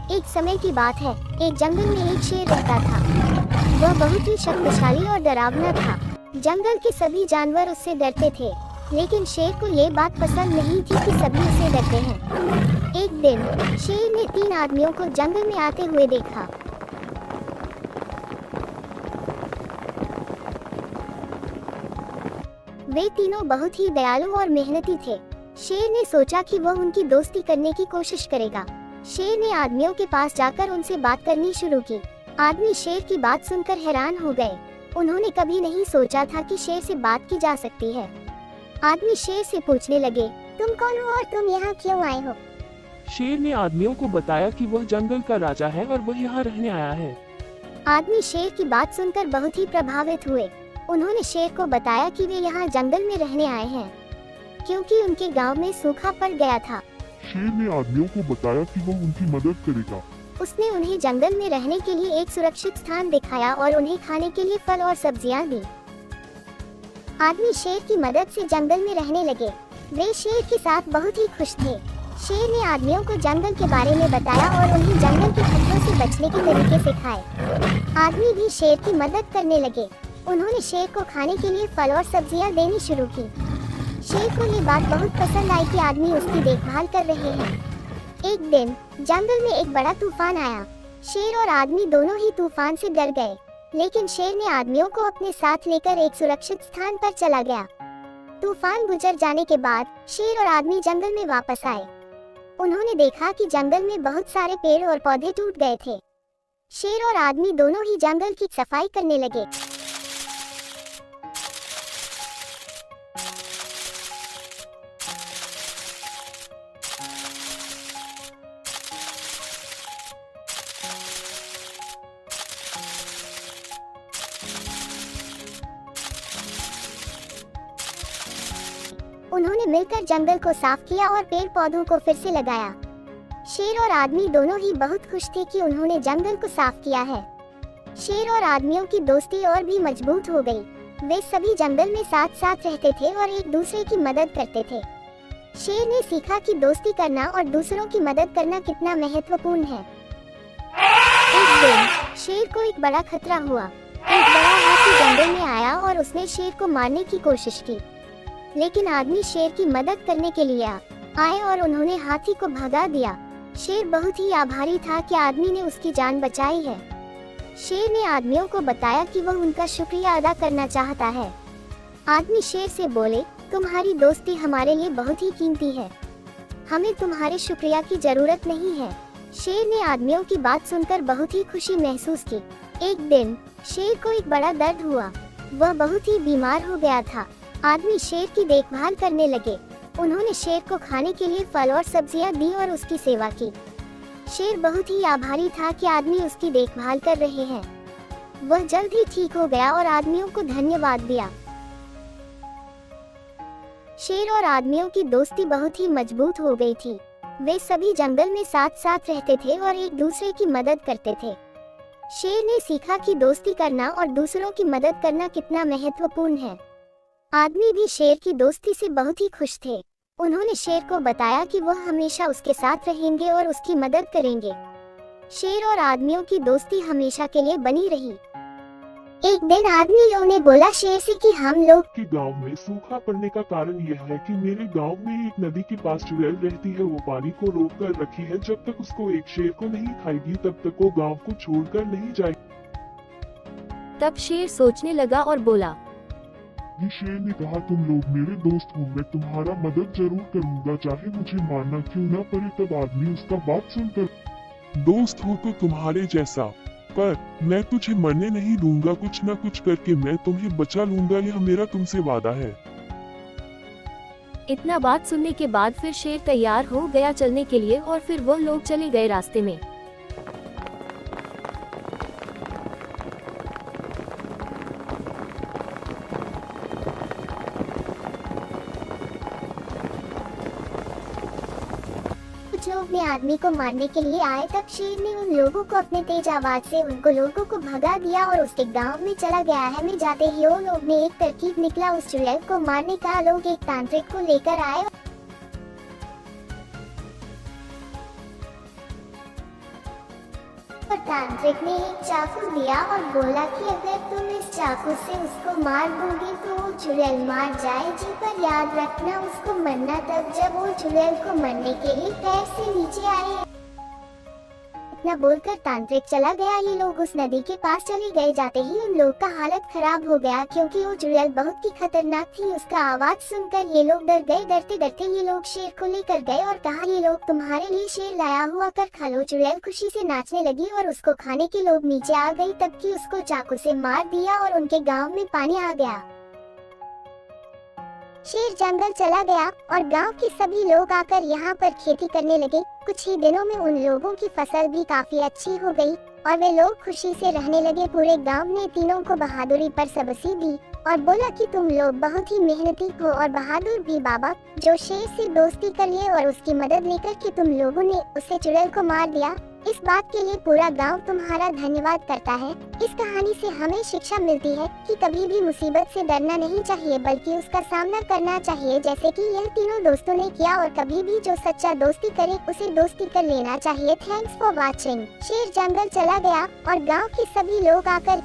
एक समय की बात है, एक जंगल में एक शेर रहता था। वह बहुत ही शक्तिशाली और डरावना था। जंगल के सभी जानवर उससे डरते थे, लेकिन शेर को ये बात पसंद नहीं थी कि सभी उससे डरते हैं। एक दिन शेर ने 3 आदमियों को जंगल में आते हुए देखा। वे तीनों बहुत ही दयालु और मेहनती थे। शेर ने सोचा कि वह उनकी दोस्ती करने की कोशिश करेगा। शेर ने आदमियों के पास जाकर उनसे बात करनी शुरू की। आदमी शेर की बात सुनकर हैरान हो गए। उन्होंने कभी नहीं सोचा था कि शेर से बात की जा सकती है। आदमी शेर से पूछने लगे, तुम कौन हो और तुम यहाँ क्यों आए हो? शेर ने आदमियों को बताया कि वह जंगल का राजा है और वह यहाँ रहने आया है। आदमी शेर की बात सुनकर बहुत ही प्रभावित हुए। उन्होंने शेर को बताया कि वे यहाँ जंगल में रहने आए हैं, क्योंकि उनके गांव में सूखा पड़ गया था। शेर ने आदमियों को बताया कि वह उनकी मदद करेगा। उसने उन्हें जंगल में रहने के लिए एक सुरक्षित स्थान दिखाया और उन्हें खाने के लिए फल और सब्जियां दी। आदमी शेर की मदद से जंगल में रहने लगे। वे शेर के साथ बहुत ही खुश थे। शेर ने आदमियों को जंगल के बारे में बताया और उन्हें जंगल के खतरों से बचने के तरीके सिखाए। आदमी भी शेर की मदद करने लगे। उन्होंने शेर को खाने के लिए फल और सब्जियां देनी शुरू की। शेर को ये बात बहुत पसंद आई कि आदमी उसकी देखभाल कर रहे हैं। एक दिन जंगल में एक बड़ा तूफान आया। शेर और आदमी दोनों ही तूफान से डर गए, लेकिन शेर ने आदमियों को अपने साथ लेकर एक सुरक्षित स्थान पर चला गया। तूफान गुजर जाने के बाद शेर और आदमी जंगल में वापस आए। उन्होंने देखा कि जंगल में बहुत सारे पेड़ और पौधे टूट गए थे। शेर और आदमी दोनों ही जंगल की सफाई करने लगे। उन्होंने मिलकर जंगल को साफ किया और पेड़ पौधों को फिर से लगाया। शेर और आदमी दोनों ही बहुत खुश थे कि उन्होंने जंगल को साफ किया है। शेर और आदमियों की दोस्ती और भी मजबूत हो गई। वे सभी जंगल में साथ साथ रहते थे और एक दूसरे की मदद करते थे। शेर ने सीखा कि दोस्ती करना और दूसरों की मदद करना कितना महत्वपूर्ण है। एक दिन शेर को एक बड़ा खतरा हुआ। एक बड़ा हाथी जंगल में आया और उसने शेर को मारने की कोशिश की, लेकिन आदमी शेर की मदद करने के लिए आए और उन्होंने हाथी को भगा दिया। शेर बहुत ही आभारी था कि आदमी ने उसकी जान बचाई है। शेर ने आदमियों को बताया कि वह उनका शुक्रिया अदा करना चाहता है। आदमी शेर से बोले, तुम्हारी दोस्ती हमारे लिए बहुत ही कीमती है। हमें तुम्हारे शुक्रिया की जरूरत नहीं है। शेर ने आदमियों की बात सुनकर बहुत ही खुशी महसूस की। एक दिन शेर को एक बड़ा दर्द हुआ। वह बहुत ही बीमार हो गया था। आदमी शेर की देखभाल करने लगे। उन्होंने शेर को खाने के लिए फल और सब्जियां दी और उसकी सेवा की। शेर बहुत ही आभारी था कि आदमी उसकी देखभाल कर रहे हैं। वह जल्द ही ठीक हो गया और आदमियों को धन्यवाद दिया। शेर और आदमियों की दोस्ती बहुत ही मजबूत हो गई थी। वे सभी जंगल में साथ साथ रहते थे और एक दूसरे की मदद करते थे। शेर ने सीखा कि दोस्ती करना और दूसरों की मदद करना कितना महत्वपूर्ण है। आदमी भी शेर की दोस्ती से बहुत ही खुश थे। उन्होंने शेर को बताया कि वह हमेशा उसके साथ रहेंगे और उसकी मदद करेंगे। शेर और आदमियों की दोस्ती हमेशा के लिए बनी रही। एक दिन आदमियों ने बोला शेर से कि हम लोग के गांव में सूखा पड़ने का कारण यह है कि मेरे गांव में एक नदी के पास चुड़ैल रहती है। वो पानी को रोक कर रखी है। जब तक उसको एक शेर को नहीं खाएगी तब तक वो गांव को छोड़कर नहीं जाएगी। तब शेर सोचने लगा और बोला, शेर ने कहा, तुम लोग मेरे दोस्त हो, मैं तुम्हारा मदद जरूर करूंगा, चाहे मुझे मारना क्यों न पड़े। तब आदमी उसका बात सुनकर, दोस्त हो तो तुम्हारे जैसा, पर मैं तुझे मरने नहीं दूंगा। कुछ न कुछ करके मैं तुम्हें बचा लूंगा, यह मेरा तुमसे वादा है। इतना बात सुनने के बाद फिर शेर तैयार हो गया चलने के लिए और फिर वो लोग चले गए रास्ते में। कुछ लोग ने आदमी को मारने के लिए आए। तब शेर ने उन लोगों को अपने तेज आवाज से उनको लोगों को भगा दिया और उसके गांव में चला गया है। में जाते ही वो लोग ने एक तरकीब निकला उस चुड़ैल को मारने का। लोग एक तांत्रिक को लेकर आए पर तांत्रिक ने एक चाकू दिया और बोला कि अगर तुम इस चाकू से उसको मार दोगे तो वो चुड़ैल मार जाएगी, पर याद रखना उसको मरना तब जब वो चुड़ैल को मरने के लिए पैर से नीचे आए। इतना बोलकर तांत्रिक चला गया। ये लोग उस नदी के पास चले गए। जाते ही उन लोग का हालत खराब हो गया क्योंकि वो चुड़ैल बहुत ही खतरनाक थी। उसका आवाज सुनकर ये लोग डर गए। डरते डरते ये लोग शेर को लेकर गए और कहा, ये लोग तुम्हारे लिए शेर लाया हुआ कर खा लो। चुड़ैल खुशी से नाचने लगी और उसको खाने के लोग नीचे आ गई, तबकि उसको चाकू से मार दिया और उनके गाँव में पानी आ गया। शेर जंगल चला गया और गांव के सभी लोग आकर यहाँ पर खेती करने लगे। कुछ ही दिनों में उन लोगों की फसल भी काफी अच्छी हो गई और वे लोग खुशी से रहने लगे। पूरे गांव ने तीनों को बहादुरी पर सबसी दी और बोला कि तुम लोग बहुत ही मेहनती हो और बहादुर भी। बाबा जो शेर से दोस्ती कर लिए और उसकी मदद लेकर के तुम लोगों ने उसे चुड़ैल को मार दिया, इस बात के लिए पूरा गांव तुम्हारा धन्यवाद करता है। इस कहानी से हमें शिक्षा मिलती है कि कभी भी मुसीबत से डरना नहीं चाहिए बल्कि उसका सामना करना चाहिए, जैसे कि यह तीनों दोस्तों ने किया। और कभी भी जो सच्चा दोस्ती करे उसे दोस्ती कर लेना चाहिए। Thanks for watching. शेर जंगल चला गया और गांव के सभी लोग आकर